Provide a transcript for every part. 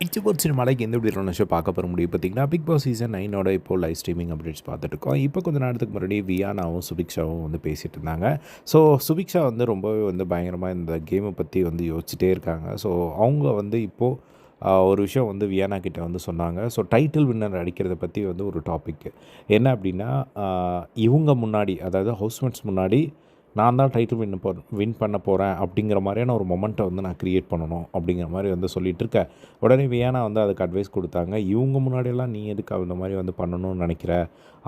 இச்சபோட் சினிமாலைக்கு எந்த இப்படி ஷோ பார்க்க போகிற முடியும் பார்த்தீங்கன்னா, பிக் பாஸ் சீசன் 9 இப்போ லைவ் ஸ்ட்ரீமிங் அப்டேட்ஸ் பார்த்துட்டுருக்கோம். இப்போ கொஞ்ச நேரத்துக்கு முன்னாடி வியானாவும், சுபிக்ஷாவும் வந்து பேசிகிட்டு இருந்தாங்க. ஸோ சுபிக்ஷா வந்து ரொம்பவே வந்து பயங்கரமாக இந்த கேமை பற்றி வந்து யோசிச்சுட்டே இருக்காங்க. ஸோ அவங்க வந்து இப்போது ஒரு விஷயம் வந்து வியானா கிட்ட வந்து சொன்னாங்க. ஸோ டைட்டில் வின்னர் அடிக்கிறத பற்றி வந்து ஒரு டாபிக் என்ன அப்படின்னா, இவங்க முன்னாடி, அதாவது ஹவுஸ்மேட்ஸ் முன்னாடி நான் தான் டைட்டில் வின் பண்ண போகிறேன் அப்படிங்கிற மாதிரியான ஒரு மொமெண்ட்டை வந்து நான் க்ரியேட் பண்ணணும் அப்படிங்கிற மாதிரி வந்து சொல்லிகிட்டு இருக்கேன். உடனே வியானா வந்து அதுக்கு அட்வைஸ் கொடுத்தாங்க. இவங்க முன்னாடியெல்லாம் நீ எதுக்கு அந்த மாதிரி வந்து பண்ணணும்னு நினைக்கிற?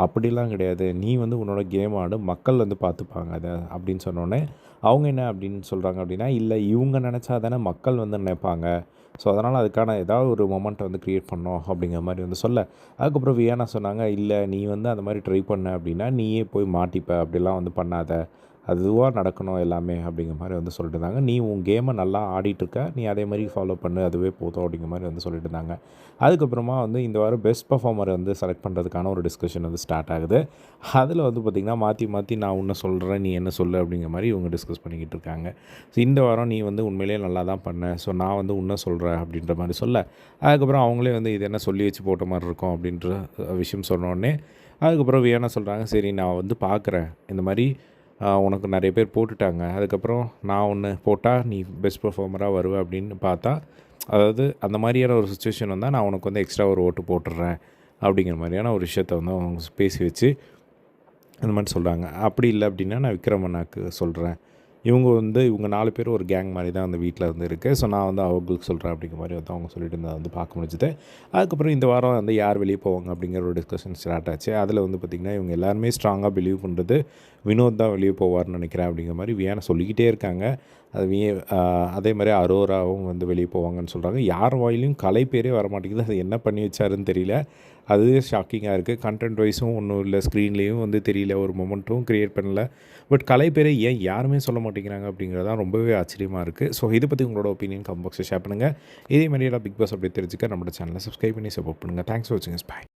அப்படிலாம் கிடையாது. நீ வந்து உன்னோட கேம் ஆடு, மக்கள் வந்து பார்த்துப்பாங்க அதை அப்படின்னு சொன்னோடனே அவங்க என்ன அப்படின்னு சொல்கிறாங்க அப்படின்னா, இல்லை இவங்க நினச்சா தானே மக்கள் வந்து நினைப்பாங்க. ஸோ அதனால் அதுக்கான ஏதாவது ஒரு மொமெண்ட்டை வந்து க்ரியேட் பண்ணோம் அப்படிங்கிற மாதிரி வந்து சொல்ல, அதுக்கப்புறம் வியானா சொன்னாங்க, இல்லை நீ வந்து அந்த மாதிரி ட்ரை பண்ண அப்படின்னா நீயே போய் மாட்டிப்ப, அப்படிலாம் வந்து பண்ணாத, அதுவாக நடக்கணும் எல்லாமே அப்படிங்கிற மாதிரி வந்து சொல்லிட்டு இருந்தாங்க. நீ உன் கேமை நல்லா ஆடிட்டுருக்க, நீ அதே மாதிரி ஃபாலோ பண்ணு, அதுவே போதும் அப்படிங்கிற மாதிரி வந்து சொல்லிட்டு இருந்தாங்க. அதுக்கப்புறமா வந்து இந்த வாரம் பெஸ்ட் பர்ஃபார்மரை வந்து செலக்ட் பண்ணுறதுக்கான ஒரு டிஸ்கஷன் வந்து ஸ்டார்ட் ஆகுது. அதில் வந்து பார்த்திங்கன்னா மாற்றி மாற்றி நான் உன்னை சொல்கிறேன், நீ என்ன சொல்லு அப்படிங்கிற மாதிரி இவங்க டிஸ்கஸ் பண்ணிக்கிட்டு இருக்காங்க. ஸோ இந்த வாரம் நீ வந்து உண்மையிலேயே நல்லா தான் பண்ண, ஸோ நான் வந்து உன்னை சொல்கிறேன் அப்படின்ற மாதிரி சொல்ல, அதுக்கப்புறம் அவங்களே வந்து இது என்ன சொல்லி வச்சு போட்ட மாதிரி இருக்கும் அப்படின்ற விஷயம் சொன்னோடனே, அதுக்கப்புறம் வியானா சொல்கிறாங்க, சரி நான் வந்து பார்க்குறேன், இந்த மாதிரி உனக்கு நிறைய பேர் போட்டுட்டாங்க, அதுக்கப்புறம் நான் ஒன்று போட்டால் நீ பெஸ்ட் பெர்ஃபார்மராக வருவேன் அப்படின்னு பார்த்தா, அதாவது அந்த மாதிரியான ஒரு சுச்சுவேஷன் வந்தால் நான் உனக்கு வந்து எக்ஸ்ட்ரா ஒரு ஓட்டு போட்டுடுறேன் அப்படிங்கிற மாதிரியான ஒரு விஷயத்த வந்து அவங்க பேசி வச்சு அந்த மாதிரி சொல்கிறாங்க. அப்படி இல்லை அப்படின்னா நான் விக்ரம் அண்ணாக்கு சொல்கிறேன், இவங்க 4 பேர் ஒரு கேங் மாதிரி தான் அந்த வீட்டில் வந்து இருக்குது. ஸோ நான் வந்து அவங்களுக்கு சொல்கிறேன் அப்படிங்கிற மாதிரி வந்து அவங்க சொல்லிட்டு இருந்ததை வந்து பார்க்க முடிஞ்சுது. அதுக்கப்புறம் இந்த வாரம் வந்து யார் வெளியே போவாங்க அப்படிங்கிற ஒரு டிஸ்கஷன் ஸ்டார்ட் ஆச்சு. அதில் வந்து பார்த்திங்கன்னா இவங்க எல்லாருமே ஸ்ட்ராங்காக பிலீவ் பண்ணுறது வினோத் தான் வெளியே போவார்னு நினைக்கிறேன் அப்படிங்கிற மாதிரி வியானா சொல்லிக்கிட்டே இருக்காங்க. அது அதே மாதிரி அரோராவும் வந்து வெளியே போவாங்கன்னு சொல்கிறாங்க. யார் வாயிலையும் கலை பேரே வரமாட்டேங்குது. அது என்ன பண்ணி வச்சாருன்னு தெரியல. அதுவே ஷாக்கிங்காக இருக்குது. கண்டென்ட் வைஸும் ஒன்றும் இல்லை, ஸ்க்ரீன்லேயும் வந்து தெரியல, ஒரு மொமெண்ட்டும் க்ரியேட் பண்ணல. பட் கலை பேரை ஏன் யாருமே சொல்ல மாட்டேங்கிறாங்க அப்படிங்கிறது தான் ரொம்பவே ஆச்சரியமாக இருக்குது. ஸோ இதை பற்றி உங்களோட ஒப்பீனியன் கமெண்ட் பாக்ஸில் ஷேர் பண்ணுங்கள். இதே மாதிரியெல்லாம் பிக் பாஸ் அப்படி தெரிஞ்சுக்க நம்மளோட சேனலை சப்ஸ்கிரைப் பண்ணி சப்போர்ட் பண்ணுங்கள். தேங்க்ஸ் ஃபார் வாட்சிங். பை.